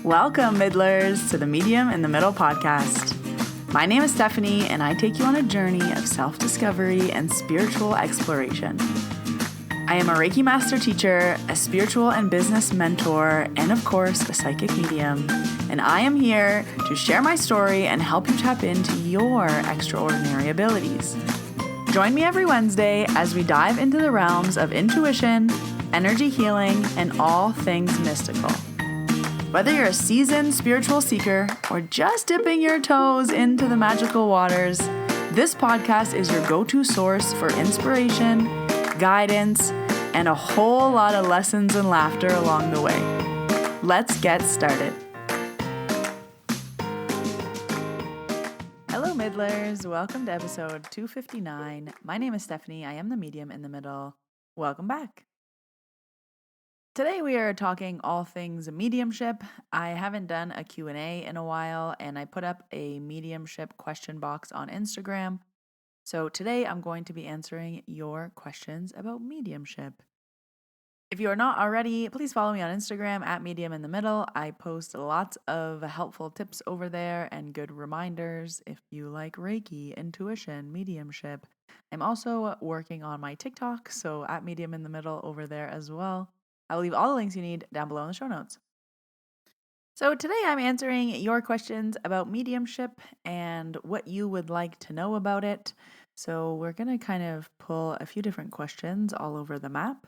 Welcome, Middlers, to the Medium in the Middle podcast. My name is Stephanie, and I take you on a journey of self-discovery and spiritual exploration. I am a Reiki master teacher, a spiritual and business mentor, and of course, a psychic medium. And I am here to share my story and help you tap into your extraordinary abilities. Join me every Wednesday as we dive into the realms of intuition, energy healing, and all things mystical. Whether you're a seasoned spiritual seeker or just dipping your toes into the magical waters, this podcast is your go-to source for inspiration, guidance, and a whole lot of lessons and laughter along the way. Let's get started. Hello, Middlers. Welcome to episode 259. My name is Stephanie. I am the medium in the middle. Welcome back. Today we are talking all things mediumship. I haven't done a Q&A in a while, and I put up a mediumship question box on Instagram. So today I'm going to be answering your questions about mediumship. If you are not already, please follow me on Instagram at Medium in the Middle. I post lots of helpful tips over there and good reminders if you like Reiki, intuition, mediumship. I'm also working on my TikTok, so at Medium in the Middle over there as well. I will leave all the links you need down below in the show notes. So today I'm answering your questions about mediumship and what you would like to know about it. So we're going to kind of pull a few different questions all over the map.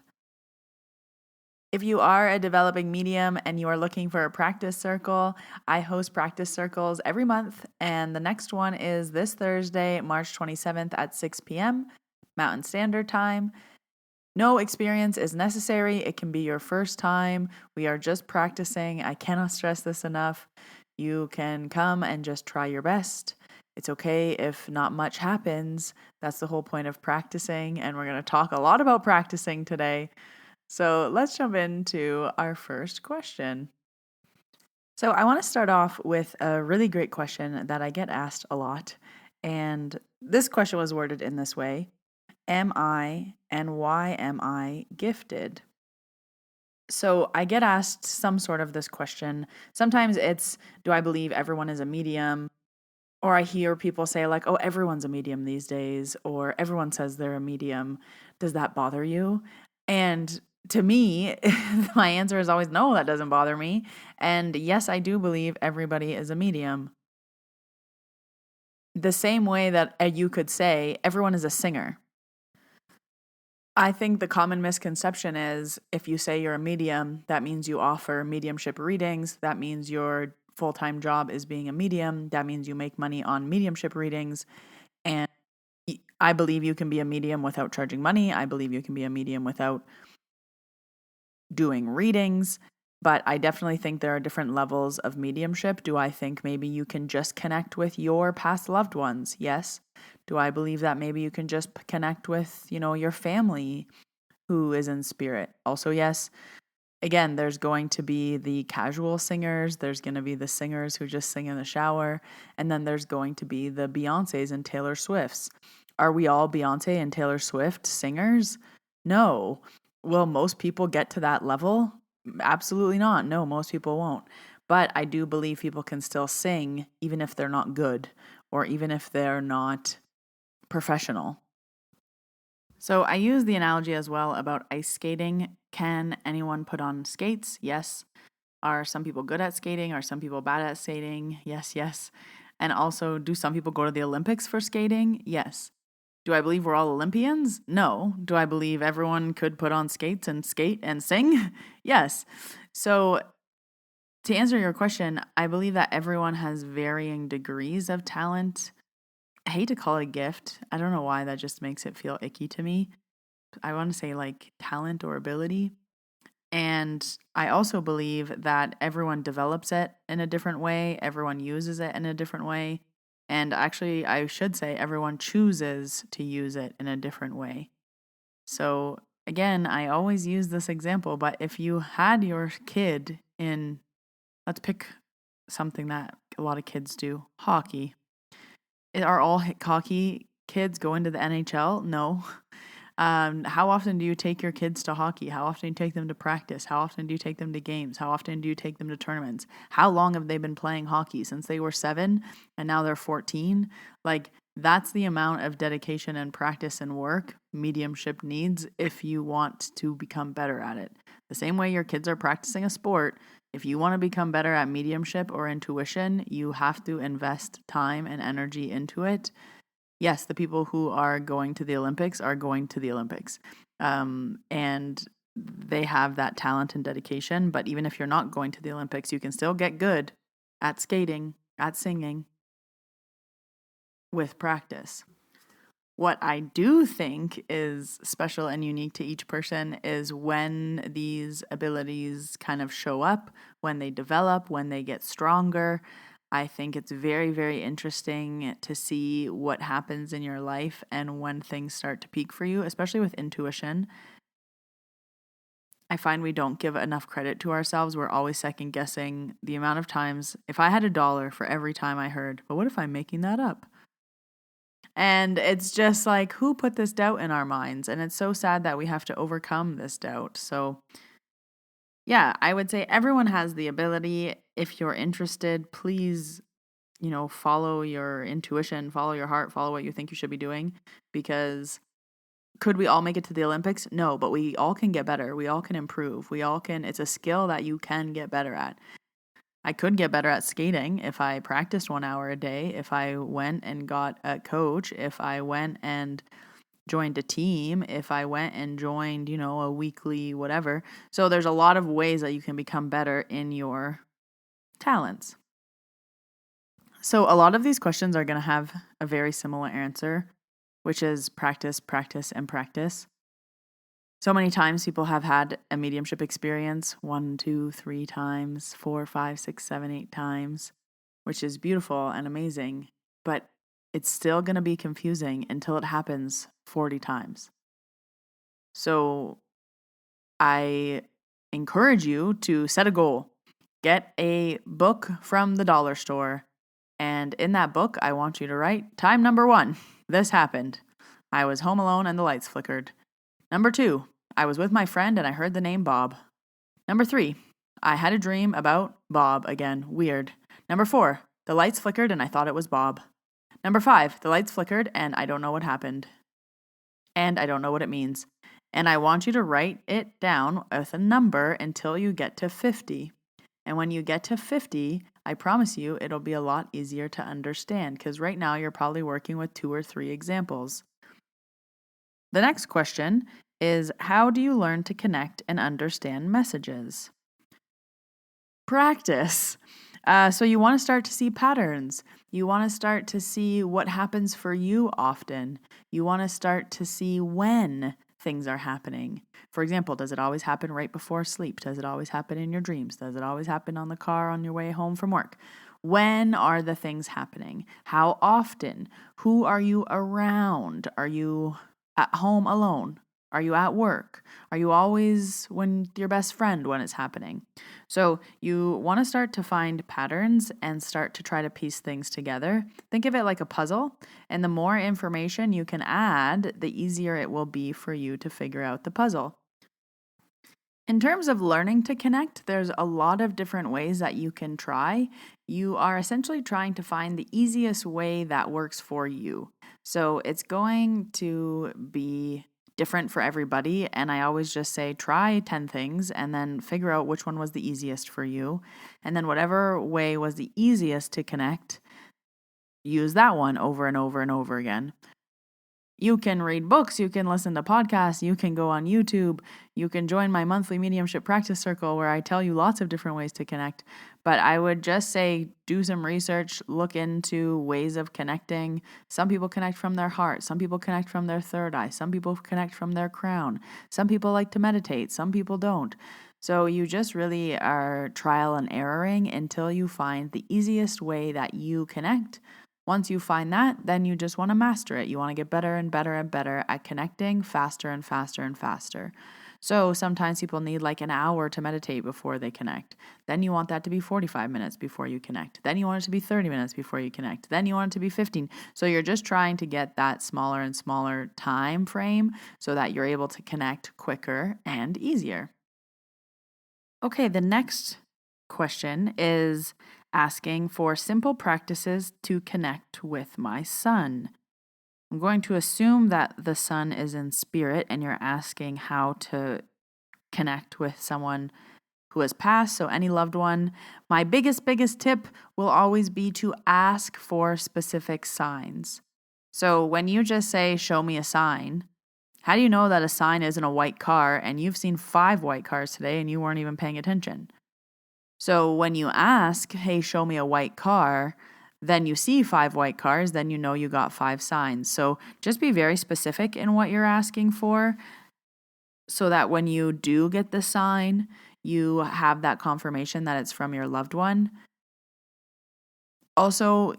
If you are a developing medium and you are looking for a practice circle, I host practice circles every month. And the next one is this Thursday, March 27th at 6 p.m. Mountain Standard Time. No experience is necessary. It can be your first time. We are just practicing. I cannot stress this enough. You can come and just try your best. It's okay if not much happens. That's the whole point of practicing, and we're going to talk a lot about practicing today. So let's jump into our first question. So I want to start off with a really great question that I get asked a lot, and this question was worded in this way. Am I and why am I gifted? So I get asked some sort of this question. Sometimes it's, do I believe everyone is a medium? Or I hear people say like, oh, everyone's a medium these days, or everyone says they're a medium. Does that bother you? And to me, my answer is always, no, that doesn't bother me. And yes, I do believe everybody is a medium. The same way that you could say everyone is a singer. I think the common misconception is if you say you're a medium, that means you offer mediumship readings. That means your full-time job is being a medium. That means you make money on mediumship readings. And I believe you can be a medium without charging money. I believe you can be a medium without doing readings. But I definitely think there are different levels of mediumship. Do I think maybe you can just connect with your past loved ones? Yes. Do I believe that maybe you can just connect with, your family who is in spirit? Also, yes. Again, there's going to be the casual singers. There's going to be the singers who just sing in the shower. And then there's going to be the Beyoncés and Taylor Swifts. Are we all Beyonce and Taylor Swift singers? No. Will most people get to that level? Absolutely not. No, most people won't. But I do believe people can still sing even if they're not good or even if they're not professional. So I use the analogy as well about ice skating. Can anyone put on skates? Yes. Are some people good at skating? Are some people bad at skating? Yes. And also, do some people go to the Olympics for skating? Yes. Do I believe we're all Olympians? No. Do I believe everyone could put on skates and skate and sing? Yes. So to answer your question, I believe that everyone has varying degrees of talent. I hate to call it a gift. I don't know why that just makes it feel icky to me. I want to say like talent or ability. And I also believe that everyone develops it in a different way. Everyone uses it in a different way. And actually, I should say everyone chooses to use it in a different way. So again, I always use this example, but if you had your kid in, let's pick something that a lot of kids do, hockey. Are all hockey kids going to the NHL? No. How often do you take your kids to hockey? How often do you take them to practice? How often do you take them to games? How often do you take them to tournaments? How long have they been playing hockey? Since they were 7 and now they're 14? Like, that's the amount of dedication and practice and work mediumship needs if you want to become better at it. The same way your kids are practicing a sport, if you want to become better at mediumship or intuition, you have to invest time and energy into it. Yes, the people who are going to the Olympics are going to the Olympics. And they have that talent and dedication. But even if you're not going to the Olympics, you can still get good at skating, at singing with practice. What I do think is special and unique to each person is when these abilities kind of show up, when they develop, when they get stronger. I think it's very, very interesting to see what happens in your life and when things start to peak for you, especially with intuition. I find we don't give enough credit to ourselves. We're always second guessing the amount of times. If I had $1 for every time I heard, but what if I'm making that up? And it's just like, who put this doubt in our minds? And it's so sad that we have to overcome this doubt. So, yeah, I would say everyone has the ability. If you're interested, please, follow your intuition, follow your heart, follow what you think you should be doing. Because could we all make it to the Olympics? No, but we all can get better. We all can improve. It's a skill that you can get better at. I could get better at skating if I practiced 1 hour a day, if I went and got a coach, if I went and joined a team, if I went and joined, a weekly whatever. So there's a lot of ways that you can become better in your talents. So a lot of these questions are going to have a very similar answer, which is practice, practice, and practice. So many times people have had a mediumship experience 1, 2, 3 times, 4, 5, 6, 7, 8 times, which is beautiful and amazing, but it's still going to be confusing until it happens 40 times. So I encourage you to set a goal. Get a book from the dollar store, and in that book, I want you to write, time number 1, this happened. I was home alone and the lights flickered. Number 2, I was with my friend and I heard the name Bob. Number 3, I had a dream about Bob again. Weird. Number 4, the lights flickered and I thought it was Bob. Number 5, the lights flickered and I don't know what happened. And I don't know what it means. And I want you to write it down with a number until you get to 50. And when you get to 50, I promise you it'll be a lot easier to understand because right now you're probably working with 2 or 3 examples. The next question is, how do you learn to connect and understand messages? Practice. So you want to start to see patterns. You want to start to see what happens for you often. You want to start to see when things are happening. For example, does it always happen right before sleep? Does it always happen in your dreams? Does it always happen on the car on your way home from work? When are the things happening? How often? Who are you around? Are you at home alone? Are you at work? Are you always with your best friend when it's happening? So you want to start to find patterns and start to try to piece things together. Think of it like a puzzle, and the more information you can add, the easier it will be for you to figure out the puzzle. In terms of learning to connect, there's a lot of different ways that you can try. You are essentially trying to find the easiest way that works for you. So it's going to be different for everybody, and I always just say try 10 things and then figure out which one was the easiest for you, and then whatever way was the easiest to connect, use that one over and over and over again. You can read books, you can listen to podcasts, you can go on YouTube, you can join my monthly mediumship practice circle where I tell you lots of different ways to connect. But I would just say do some research, look into ways of connecting. Some people connect from their heart, some people connect from their third eye, some people connect from their crown, some people like to meditate, some people don't. So you just really are trial and erroring until you find the easiest way that you connect. Once you find that, then you just want to master it. You want to get better and better and better at connecting faster and faster and faster. So sometimes people need like an hour to meditate before they connect. Then you want that to be 45 minutes before you connect. Then you want it to be 30 minutes before you connect. Then you want it to be 15. So you're just trying to get that smaller and smaller time frame so that you're able to connect quicker and easier. Okay, the next question is asking for simple practices to connect with my son. I'm going to assume that the son is in spirit and you're asking how to connect with someone who has passed, so any loved one. My biggest tip will always be to ask for specific signs. So when you just say, show me a sign, how do you know that a sign isn't a white car and you've seen 5 white cars today and you weren't even paying attention? So when you ask, hey, show me a white car, then you see 5 white cars, then you know you got 5 signs. So just be very specific in what you're asking for so that when you do get the sign, you have that confirmation that it's from your loved one. Also,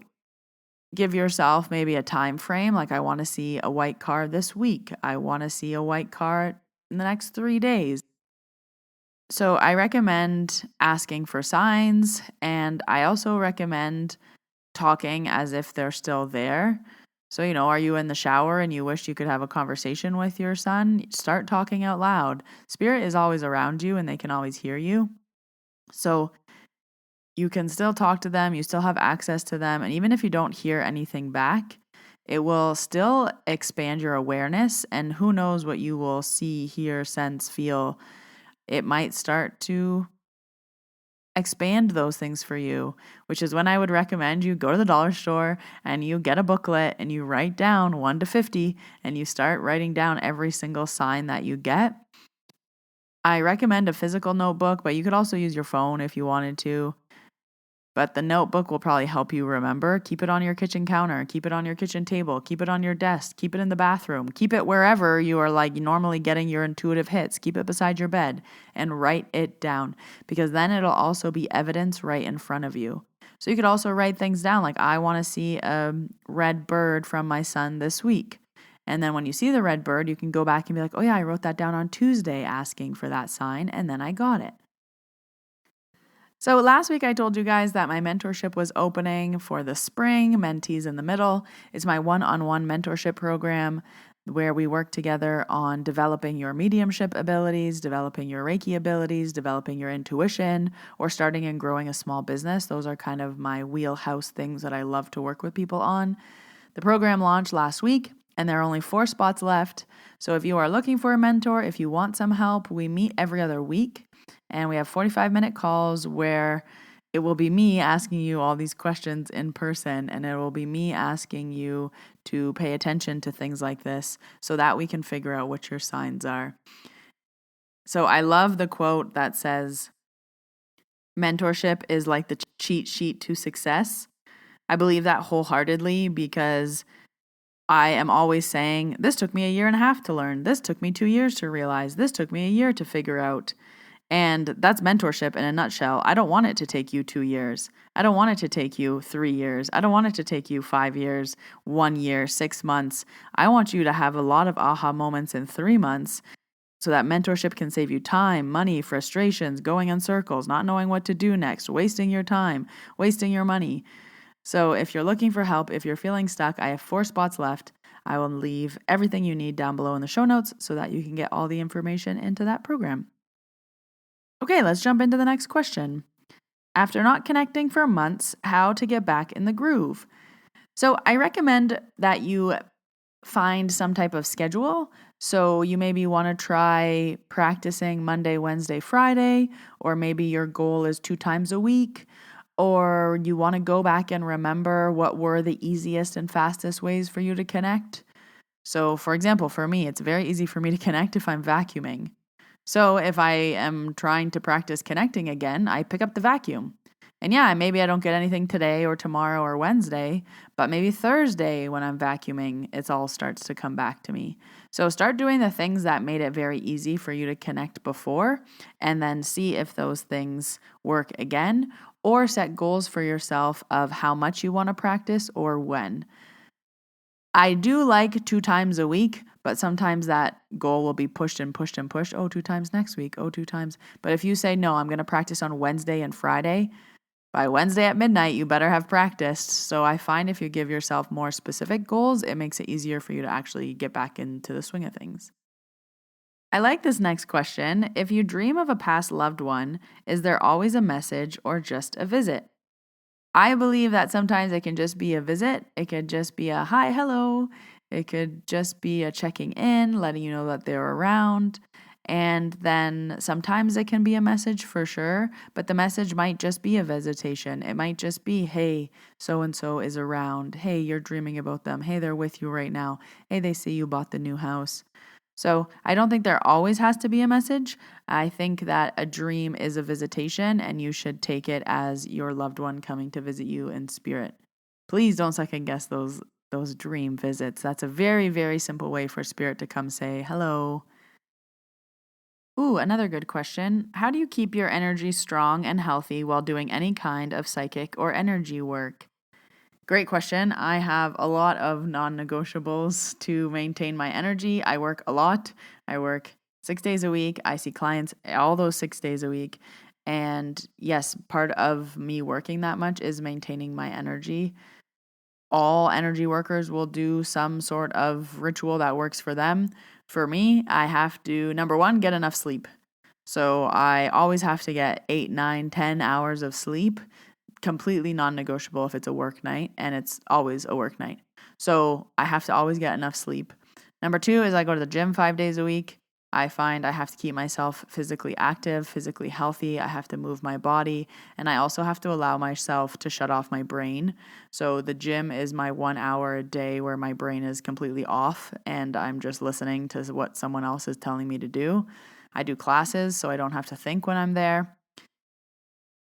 give yourself maybe a time frame, like I want to see a white car this week. I want to see a white car in the next 3 days. So I recommend asking for signs, and I also recommend talking as if they're still there. So, are you in the shower and you wish you could have a conversation with your son? Start talking out loud. Spirit is always around you and they can always hear you. So you can still talk to them, you still have access to them, and even if you don't hear anything back, it will still expand your awareness, and who knows what you will see, hear, sense, feel. It might start to expand those things for you, which is when I would recommend you go to the dollar store and you get a booklet and you write down 1 to 50 and you start writing down every single sign that you get. I recommend a physical notebook, but you could also use your phone if you wanted to. But the notebook will probably help you remember. Keep it on your kitchen counter. Keep it on your kitchen table. Keep it on your desk. Keep it in the bathroom. Keep it wherever you are normally getting your intuitive hits. Keep it beside your bed and write it down, because then it'll also be evidence right in front of you. So you could also write things down like, I want to see a red bird from my son this week. And then when you see the red bird, you can go back and be like, oh yeah, I wrote that down on Tuesday asking for that sign, and then I got it. So last week I told you guys that my mentorship was opening for the spring, Mentees in the middle. It's my one-on-one mentorship program where we work together on developing your mediumship abilities, developing your Reiki abilities, developing your intuition, or starting and growing a small business. Those are kind of my wheelhouse things that I love to work with people on. The program launched last week, and there are only 4 spots left. So if you are looking for a mentor, if you want some help, we meet every other week. And we have 45-minute calls where it will be me asking you all these questions in person, and it will be me asking you to pay attention to things like this so that we can figure out what your signs are. So I love the quote that says, mentorship is like the cheat sheet to success. I believe that wholeheartedly because I am always saying, this took me 1.5 years to learn. This took me 2 years to realize. This took me 1 year to figure out. And that's mentorship in a nutshell. I don't want it to take you 2 years. I don't want it to take you 3 years. I don't want it to take you 5 years, 1 year, 6 months. I want you to have a lot of aha moments in 3 months so that mentorship can save you time, money, frustrations, going in circles, not knowing what to do next, wasting your time, wasting your money. So if you're looking for help, if you're feeling stuck, I have 4 spots left. I will leave everything you need down below in the show notes so that you can get all the information into that program. Okay, let's jump into the next question. After not connecting for months, how to get back in the groove? So I recommend that you find some type of schedule. So you maybe want to try practicing Monday, Wednesday, Friday, or maybe your goal is 2 times a week, or you want to go back and remember what were the easiest and fastest ways for you to connect. So for example, for me, it's very easy for me to connect if I'm vacuuming. So if I am trying to practice connecting again, I pick up the vacuum. And yeah, maybe I don't get anything today or tomorrow or Wednesday, but maybe Thursday when I'm vacuuming, it all starts to come back to me. So start doing the things that made it very easy for you to connect before, and then see if those things work again, or set goals for yourself of how much you want to practice or when. I do like 2 times a week, But sometimes that goal will be pushed and pushed and pushed. Oh, 2 times next week. Oh, 2 times. But if you say, no, I'm going to practice on Wednesday and Friday, by Wednesday at midnight, you better have practiced. So I find if you give yourself more specific goals, it makes it easier for you to actually get back into the swing of things. I like this next question. If you dream of a past loved one, is there always a message or just a visit? I believe that sometimes it can just be a visit. It could just be a hi, hello. It could just be a checking in, letting you know that they're around. And then sometimes it can be a message for sure, but the message might just be a visitation. It might just be, hey, so and so is around. Hey, you're dreaming about them. Hey, they're with you right now. Hey, they see you bought the new house. So I don't think there always has to be a message. I think that a dream is a visitation and you should take it as your loved one coming to visit you in spirit. Please don't second guess those dream visits. That's a very, very simple way for spirit to come say hello. Ooh, another good question. How do you keep your energy strong and healthy while doing any kind of psychic or energy work? Great question. I have a lot of non negotiables to maintain my energy. I work a lot. I work 6 days a week. I see clients all those 6 days a week. And yes, part of me working that much is maintaining my energy. All energy workers will do some sort of ritual that works for them. For me, I have to, number one, get enough sleep. So I always have to get 8, 9, 10 hours of sleep, completely non-negotiable if it's a work night, and it's always a work night. So I have to always get enough sleep. Number two is I go to the gym 5 days a week. I find I have to keep myself physically active, physically healthy. I have to move my body, and I also have to allow myself to shut off my brain. So the gym is my 1 hour a day where my brain is completely off and I'm just listening to what someone else is telling me to do. I do classes so I don't have to think when I'm there.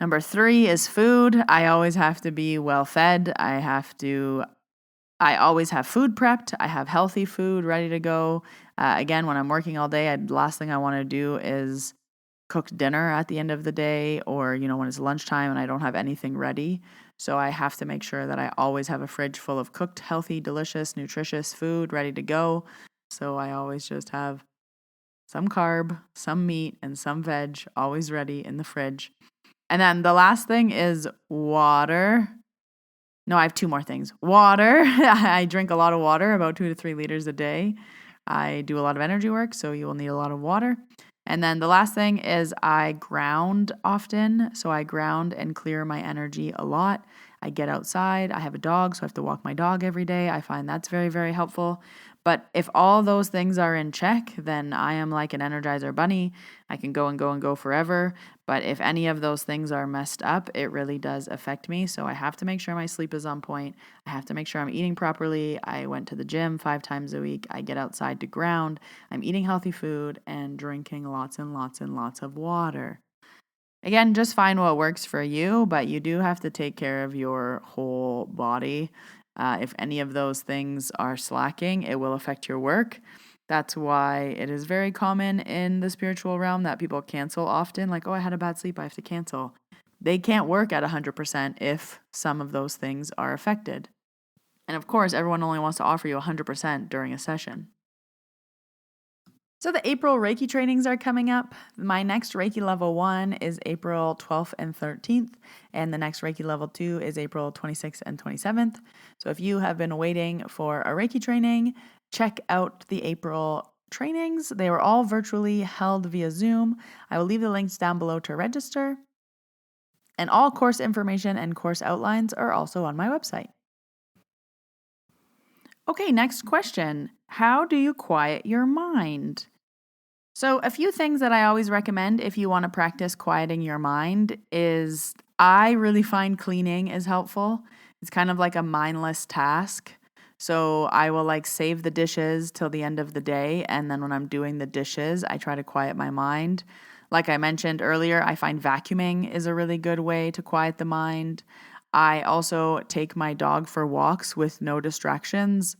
Number three is food. I always have to be well fed. I always have food prepped. I have healthy food ready to go. Again, when I'm working all day, the last thing I want to do is cook dinner at the end of the day or, when it's lunchtime and I don't have anything ready. So I have to make sure that I always have a fridge full of cooked, healthy, delicious, nutritious food ready to go. So I always just have some carb, some meat, and some veg always ready in the fridge. And then the last thing is water. No, I have two more things. Water. I drink a lot of water, about 2 to 3 liters a day. I do a lot of energy work, so you will need a lot of water. And then the last thing is I ground often. So I ground and clear my energy a lot. I get outside. I have a dog, so I have to walk my dog every day. I find that's very, very helpful. But if all those things are in check, then I am like an Energizer bunny. I can go and go and go forever. But if any of those things are messed up, it really does affect me. So I have to make sure my sleep is on point. I have to make sure I'm eating properly. I went to the gym 5 times a week. I get outside to ground. I'm eating healthy food and drinking lots and lots and lots of water. Again, just find what works for you, but you do have to take care of your whole body. If any of those things are slacking, it will affect your work. That's why it is very common in the spiritual realm that people cancel often. Like, oh, I had a bad sleep, I have to cancel. They can't work at 100% if some of those things are affected. And of course, everyone only wants to offer you 100% during a session. So the April Reiki trainings are coming up. My next Reiki level 1 is April 12th and 13th, and the next Reiki level 2 is April 26th and 27th. So if you have been waiting for a Reiki training, check out the April trainings. They were all virtually held via Zoom. I will leave the links down below to register. And all course information and course outlines are also on my website. Okay, next question. How do you quiet your mind? So a few things that I always recommend if you want to practice quieting your mind is I really find cleaning is helpful. It's kind of like a mindless task. So I will save the dishes till the end of the day. And then when I'm doing the dishes, I try to quiet my mind. Like I mentioned earlier, I find vacuuming is a really good way to quiet the mind. I also take my dog for walks with no distractions.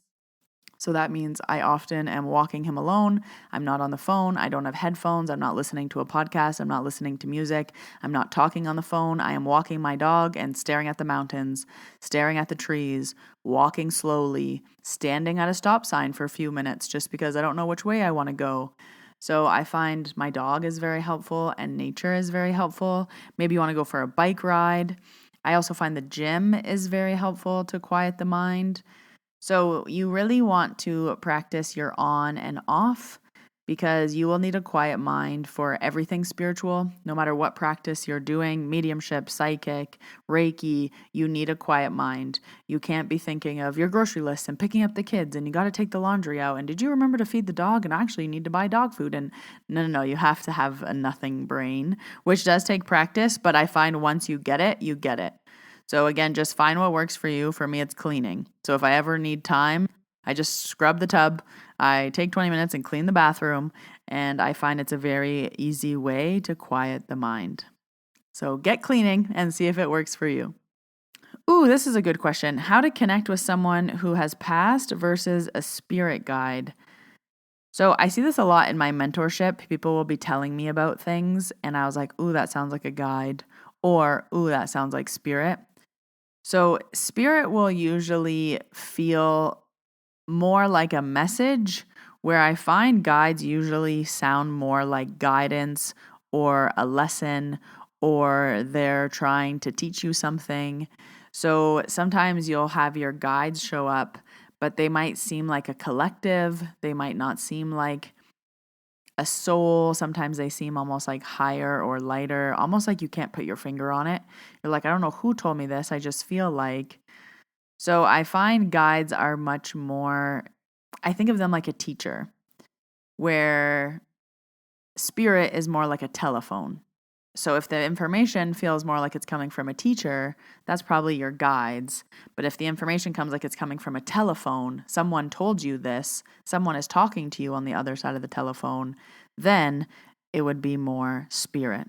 So that means I often am walking him alone. I'm not on the phone. I don't have headphones. I'm not listening to a podcast. I'm not listening to music. I'm not talking on the phone. I am walking my dog and staring at the mountains, staring at the trees, walking slowly, standing at a stop sign for a few minutes just because I don't know which way I want to go. So I find my dog is very helpful and nature is very helpful. Maybe you want to go for a bike ride. I also find the gym is very helpful to quiet the mind. So you really want to practice your on and off because you will need a quiet mind for everything spiritual. No matter what practice you're doing, mediumship, psychic, Reiki, you need a quiet mind. You can't be thinking of your grocery list and picking up the kids and you got to take the laundry out. And did you remember to feed the dog? And actually, you need to buy dog food. And no. You have to have a nothing brain, which does take practice. But I find once you get it, you get it. So again, just find what works for you. For me, it's cleaning. So if I ever need time, I just scrub the tub. I take 20 minutes and clean the bathroom. And I find it's a very easy way to quiet the mind. So get cleaning and see if it works for you. Ooh, this is a good question. How to connect with someone who has passed versus a spirit guide. So I see this a lot in my mentorship. People will be telling me about things and I was like, ooh, that sounds like a guide. Or, ooh, that sounds like spirit. So spirit will usually feel more like a message, where I find guides usually sound more like guidance or a lesson, or they're trying to teach you something. So sometimes you'll have your guides show up, but they might seem like a collective. They might not seem like a soul. Sometimes they seem almost like higher or lighter, almost like you can't put your finger on it. You're like, I don't know who told me this. I just feel like. So I find guides are much more, I think of them like a teacher, where spirit is more like a telephone. So if the information feels more like it's coming from a teacher, that's probably your guides. But if the information comes like it's coming from a telephone, someone told you this, someone is talking to you on the other side of the telephone, then it would be more spirit.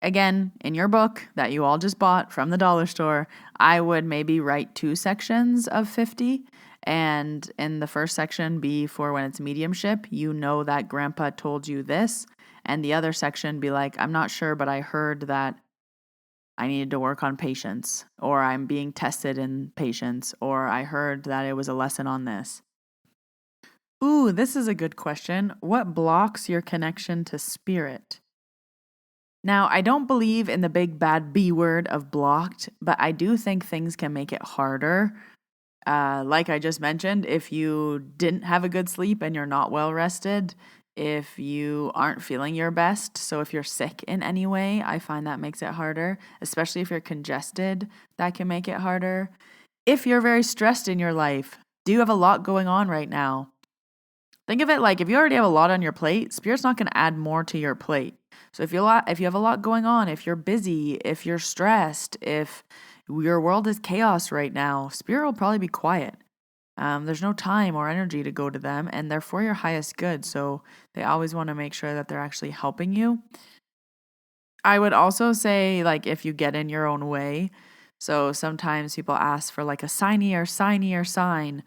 Again, in your book that you all just bought from the dollar store, I would maybe write 2 sections of 50. And in the first section be for when it's mediumship, you know that grandpa told you this. And the other section be like, I'm not sure, but I heard that I needed to work on patience, or I'm being tested in patience, or I heard that it was a lesson on this. Ooh, this is a good question. What blocks your connection to spirit? Now, I don't believe in the big bad B word of blocked, but I do think things can make it harder. Like I just mentioned, if you didn't have a good sleep and you're not well rested, if you aren't feeling your best, so if you're sick in any way, I find that makes it harder, especially if you're congested, that can make it harder. If you're very stressed in your life, do you have a lot going on right now? Think of it like if you already have a lot on your plate, spirit's not going to add more to your plate. So if you have a lot going on, if you're busy, if you're stressed, if your world is chaos right now, spirit will probably be quiet. There's no time or energy to go to them, and they're for your highest good. So they always want to make sure that they're actually helping you. I would also say, like, if you get in your own way. So sometimes people ask for like a signy or sign.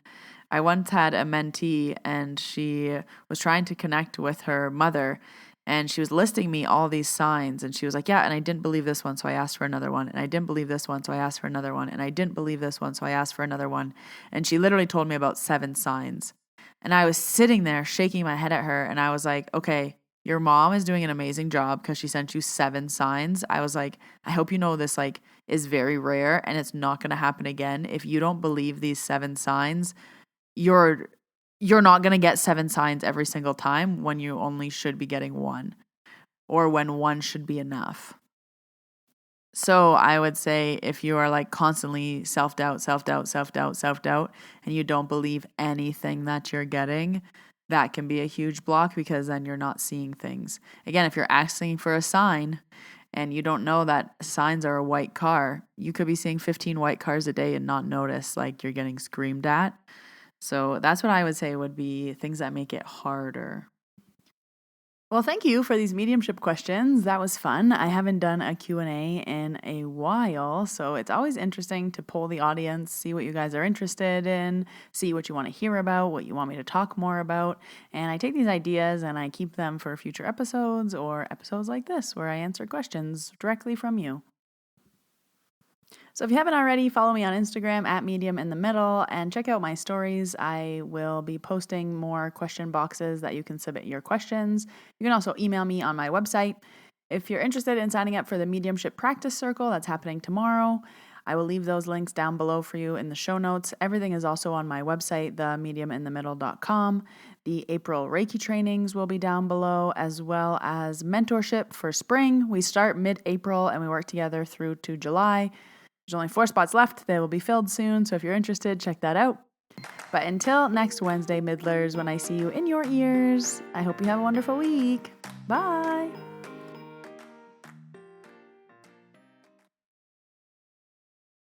I once had a mentee and she was trying to connect with her mother and she was listing me all these signs and she was like, yeah, and I didn't believe this one, so I asked for another one. And I didn't believe this one, so I asked for another one. And I didn't believe this one, so I asked for another one. And she literally told me about 7 signs. And I was sitting there shaking my head at her and I was like, okay, your mom is doing an amazing job because she sent you 7 signs. I was like, I hope you know this like is very rare and it's not going to happen again. If you don't believe these 7 signs, you're not going to get 7 signs every single time when you only should be getting 1 or when 1 should be enough. So I would say if you are like constantly self-doubt, and you don't believe anything that you're getting, that can be a huge block because then you're not seeing things. Again, if you're asking for a sign and you don't know that signs are a white car, you could be seeing 15 white cars a day and not notice like you're getting screamed at. So that's what I would say would be things that make it harder. Well, thank you for these mediumship questions. That was fun. I haven't done a Q&A in a while, so it's always interesting to poll the audience, see what you guys are interested in, see what you want to hear about, what you want me to talk more about. And I take these ideas and I keep them for future episodes or episodes like this where I answer questions directly from you. So if you haven't already, follow me on Instagram at Medium in the Middle and check out my stories. I will be posting more question boxes that you can submit your questions. You can also email me on my website. If you're interested in signing up for the Mediumship Practice Circle, that's happening tomorrow. I will leave those links down below for you in the show notes. Everything is also on my website, themediuminthemiddle.com. The April Reiki trainings will be down below, as well as mentorship for spring. We start mid-April and we work together through to July. There's only 4 spots left. They will be filled soon, so if you're interested, check that out. But until next Wednesday, Middlers, when I see you in your ears, I hope you have a wonderful week. Bye!